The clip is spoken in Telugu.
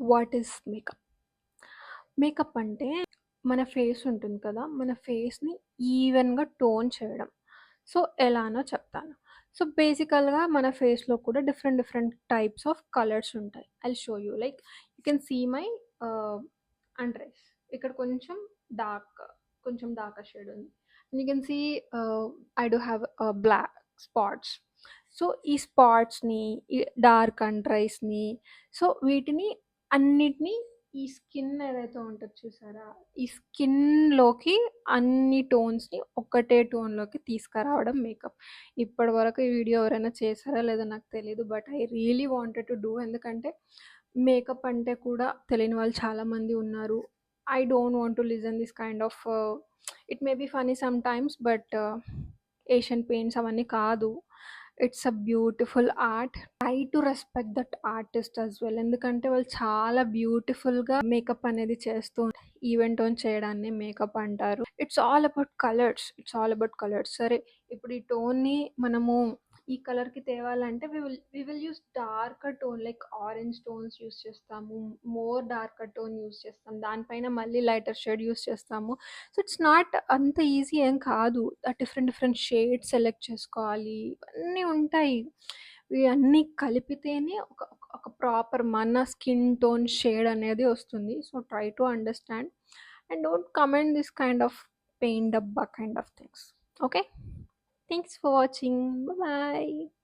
What is makeup? మేకప్ అంటే మన ఫేస్ ఉంటుంది కదా! మన ఫేస్‌ని ఈవెన్‌గా టోన్ చేయడం. సో, ఎలానో చెప్తాను. సో, బేసికల్‌గా మన ఫేస్‌లో కూడా different different types of colours ఉంటాయి. I'll show you. Like you can see my ah, అండ్రెస్. ఇక్కడ కొంచెం డార్కర్ షేడ్ ఉంది. You can see I do have black spots. So, ఈ స్పాట్స్‌ని, ఈ డార్క్ అండర్ ఐస్‌ని, సో, వీటిని అన్నిటిని ఈ స్కిన్ ఏదైతే ఉంటది చూసారా? ఈ స్కిన్‌లోకి అన్ని టోన్స్‌ని ఒకటే టోన్‌లోకి తీసుకురావడం మేకప్. ఇప్పటి వరకు ఈ వీడియో ఎవరైనా చేశారా లేదో నాకు తెలీదు. But I really wanted to do. ఎందుకంటే మేకప్ అంటే కూడా తెలియని వాళ్ళు చాలామంది ఉన్నారు. I don't want to listen this kind of it may be funny sometimes but Asian Paints అవన్నీ కాదు. It's a beautiful art. Try to respect that artist as well. ఎందుకంటే వాళ్ళు చాలా బ్యూటిఫుల్‌గా మేకప్ అనేది చేస్తూ ఈవెన్ టోన్ చేయడాన్ని మేకప్ అంటారు. It's all about colours. సరే, ఇప్పుడు ఈ టోన్‌ని మనము ఈ కలర్‌కి తేవాలంటే we will use darker tone like orange tones use చేస్తాము. మోర్ డార్కర్ టోన్ యూజ్ చేస్తాం. దానిపైన మళ్ళీ లైటర్ షేడ్ యూజ్ చేస్తాము. సో, ఇట్స్ నాట్ అంత ఈజీ ఏం కాదు. డిఫరెంట్ డిఫరెంట్ షేడ్స్ సెలెక్ట్ చేసుకోవాలి. ఇవన్నీ ఉంటాయి. ఇవన్నీ కలిపితేనే ఒక ఒక ఒక ప్రాపర్ మన స్కిన్ టోన్ షేడ్ అనేది వస్తుంది. So, try to understand and don't comment this kind of paint డబ్బా kind of things. Okay? Thanks for watching. Bye.